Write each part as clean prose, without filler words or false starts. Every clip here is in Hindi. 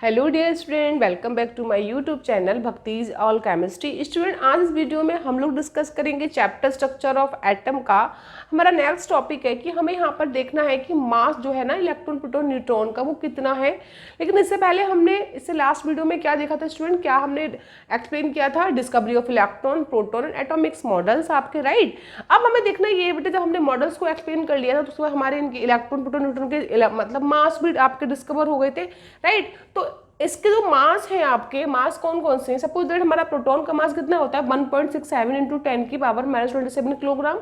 Hello dear student, welcome back to my YouTube channel Bhaktij all chemistry. Student, आज इस वीडियो में हम लोग डिस्कस करेंगे चैप्टर स्ट्रक्चर ऑफ एटम का। हमारा नेक्स्ट टॉपिक है कि हमें यहाँ पर देखना है कि मास जो है ना इलेक्ट्रॉन प्रोटॉन न्यूट्रॉन का वो कितना है। लेकिन इससे पहले हमने इससे लास्ट वीडियो में क्या देखा था स्टूडेंट, क्या हमने एक्सप्लेन किया था? Discovery of electron proton and Atomics models आपके, राइट। अब हमें देखना ये बेटे, जब हमने मॉडल्स को एक्सप्लेन कर लिया था तो उसमें हमारे इनके इलेक्ट्रॉन प्रोटॉन न्यूट्रॉन के मतलब मास भी आपके डिस्कवर हो गए थे, राइट। तो इसके जो मास है, आपके मास कौन कौन से हैं? सपोज दैट हमारा प्रोटॉन का मास कितना होता है 1.67 इंटू 10 की पावर -27 किलोग्राम।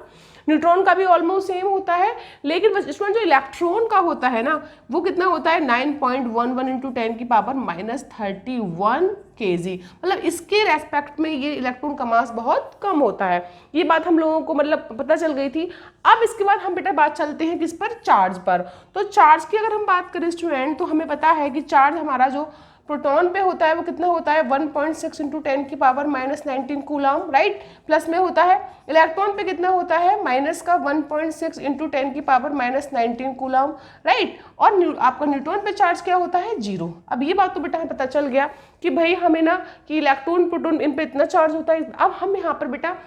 न्यूट्रॉन का भी ऑलमोस्ट सेम होता है, लेकिन स्टूडेंट जो इलेक्ट्रॉन का होता है ना वो कितना होता है 9.11 इंटू 10 की पावर -31 kg। मतलब इसके रेस्पेक्ट में ये इलेक्ट्रॉन का मास बहुत कम होता है। ये बात हम लोगों को मतलब पता चल गई थी। अब इसके बाद हम बेटा बात चलते हैं किस पर? चार्ज पर। तो चार्ज की अगर हम बात करें स्टूडेंट, तो हमें पता है कि चार्ज हमारा जो प्रोटॉन पे होता है वो कितना होता है 1.6 इंटू 10 की पावर -19 कूलम, राइट। प्लस में होता है इलेक्ट्रॉन पे कितना होता है माइनस का 1.6 इंटू 10 की पावर -19 कूलम, राइट। और आपका न्यूट्रॉन पे चार्ज क्या होता है 0। अब ये बात तो बेटा हमें पता चल गया कि भाई हमें ना कि इलेक्ट्रॉन प्रोटॉन इन पे इतना चार्ज होता है। अब हम यहाँ पर बेटा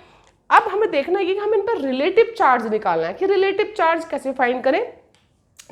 अब हमें देखना है कि हम इन पर रिलेटिव चार्ज निकालना है कि रिलेटिव चार्ज कैसे फाइंड करें।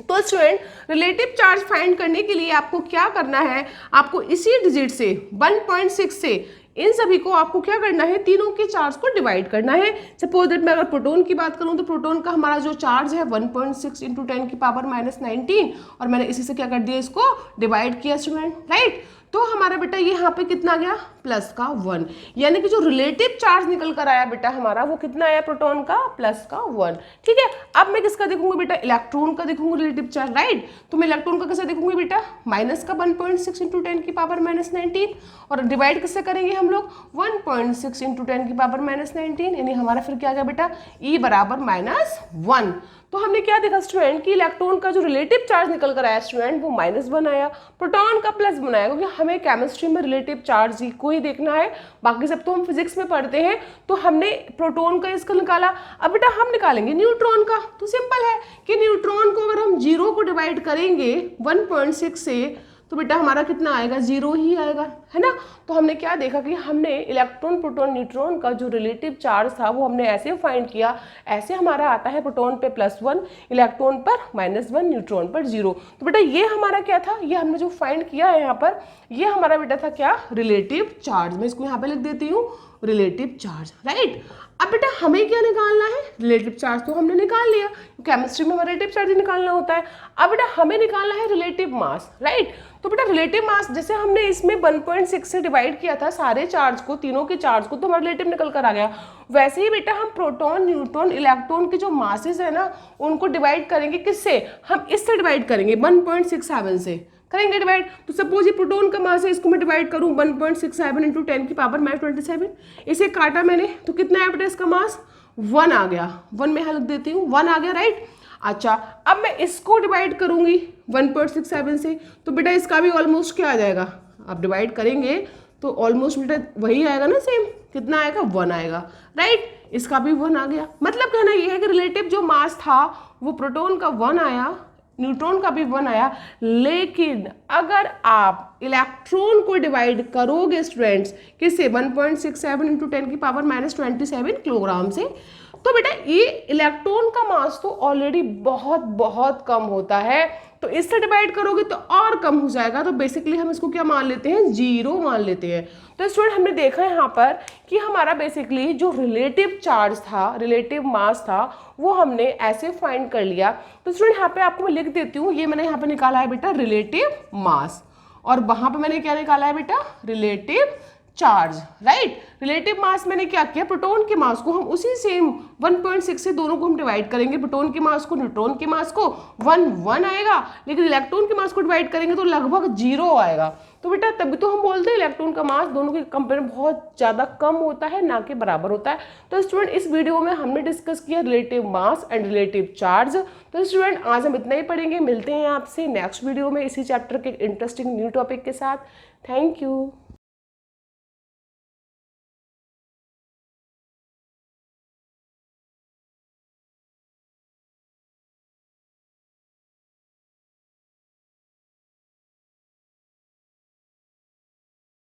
तो स्टूडेंट, रिलेटिव चार्ज फाइंड करने के लिए आपको क्या करना है, आपको इसी डिजिट से 1.6 से इन सभी को आपको क्या करना है, तीनों के चार्ज को डिवाइड करना है। सपोज दैट मैं अगर प्रोटॉन की बात करूं तो प्रोटॉन का हमारा जो चार्ज है 1.6 इंटू 10 की पावर -19 और मैंने इसी से क्या कर दिया, इसको डिवाइड किया स्टूडेंट, राइट। तो हमारा बेटा ये यहाँ पे कितना गया प्लस का 1, यानी कि जो रिलेटिव चार्ज निकल कर आया बेटा हमारा वो कितना आया प्रोटॉन का प्लस का 1, ठीक है। अब मैं किसका देखूंगी बेटा, इलेक्ट्रॉन का देखूंगी रिलेटिव चार्ज, राइट। तो मैं इलेक्ट्रॉन का कैसे देखूंगी बेटा, माइनस का 1.6 इंटू 10 की पावर -19 और डिवाइड किससे करेंगे हम लोग 1.6 इंटू 10 की पावर -19, यानी हमारा फिर क्या गया बेटा E बराबर -1। तो हमने क्या देखा स्टूडेंट कि इलेक्ट्रॉन का जो रिलेटिव चार्ज निकल कर आया स्टूडेंट वो -1 आया, प्रोटॉन का +1 आया, क्योंकि हमें केमिस्ट्री में रिलेटिव चार्ज को ही देखना है, बाकी सब तो हम फिजिक्स में पढ़ते हैं। तो हमने प्रोटॉन का इसका निकाला। अब बेटा हम निकालेंगे न्यूट्रॉन का। तो सिंपल है कि न्यूट्रॉन को अगर हम 0 को डिवाइड करेंगे 1.6 से तो बेटा हमारा कितना आएगा 0 ही आएगा, है ना। तो हमने क्या देखा कि हमने इलेक्ट्रॉन प्रोटॉन न्यूट्रॉन का जो रिलेटिव चार्ज था वो हमने ऐसे फाइंड किया, ऐसे हमारा आता है प्रोटॉन पे +1, इलेक्ट्रॉन पर -1, न्यूट्रॉन पर 0। तो बेटा ये हमारा क्या था, ये हमने जो फाइंड किया है यहाँ पर, ये हमारा बेटा था क्या, रिलेटिव चार्ज। मैं इसको यहाँ पे लिख देती हूँ रिलेटिव चार्ज, राइट। अब बेटा हमें क्या निकालना है, रिलेटिव चार्ज तो हमने निकाल लिया, केमिस्ट्री में रिलेटिव चार्ज ही निकालना होता है। अब बेटा हमें निकालना है रिलेटिव मास, राइट। तो बेटा रिलेटिव मास जैसे हमने इसमें 1.6 से डिवाइड किया था सारे चार्ज को, तीनों के चार्ज को, तो हमारा रिलेटिव निकल कर आ गया। वैसे ही बेटा हम प्रोटॉन न्यूट्रॉन इलेक्ट्रॉन के जो मासेस है ना उनको डिवाइड करेंगे किससे, हम इससे डिवाइड करेंगे 1.67 से करेंगे डिवाइड। तो सपोज ये प्रोटॉन का मास है, इसको मैं डिवाइड करूं 1.67 इंटू 10 की पावर -27, इसे काटा मैंने तो कितना है बेटा इसका मास 1 आ गया, 1 में यहाँ लिख देती हूँ 1 आ गया, राइट। अच्छा अब मैं इसको डिवाइड करूंगी 1.67 से तो बेटा इसका भी ऑलमोस्ट क्या आ जाएगा, आप डिवाइड करेंगे तो ऑलमोस्ट बेटा वही आएगा ना, सेम कितना आएगा 1 आएगा, राइट। इसका भी 1 आ गया। मतलब कहना ये है कि रिलेटिव जो मास था वो प्रोटॉन का 1 आया, न्यूट्रॉन का भी 1 आया, लेकिन अगर आप इलेक्ट्रॉन को डिवाइड करोगे स्टूडेंट्स किससे 1.67 इंटू 10 की पावर -27 किलोग्राम से, तो बेटा ये इलेक्ट्रॉन का मास तो ऑलरेडी बहुत बहुत कम होता है, तो इससे डिवाइड करोगे तो और कम हो जाएगा। तो बेसिकली हम इसको क्या मान लेते हैं, 0 मान लेते हैं। तो स्टूडेंट हमने देखा यहाँ पर कि हमारा बेसिकली जो रिलेटिव चार्ज था, रिलेटिव मास था, वो हमने ऐसे फाइंड कर लिया। तो स्टूडेंट यहाँ पे आपको मैं लिख देती हूँ, ये मैंने यहाँ पे निकाला है बेटा रिलेटिव मास, और वहां पे मैंने क्या निकाला है बेटा relative charge, right. Relative mass मैंने क्या किया, प्रोटॉन के मास को हम उसी सेम 1.6 से दोनों को हम डिवाइड करेंगे, प्रोटॉन के मास को न्यूट्रॉन के मास को 1 आएगा, लेकिन इलेक्ट्रॉन के मास को डिवाइड करेंगे तो लगभग 0 आएगा। तो बेटा तभी तो हम बोलते हैं इलेक्ट्रॉन का मास दोनों के कंपेयर में बहुत ज़्यादा कम होता है, ना कि बराबर होता है। तो स्टूडेंट इस वीडियो में हमने डिस्कस किया relative mass and relative charge. तो स्टूडेंट आज हम इतना ही पढ़ेंगे, मिलते हैं आपसे नेक्स्ट वीडियो में इसी चैप्टर के इंटरेस्टिंग न्यू टॉपिक के साथ। Thank you.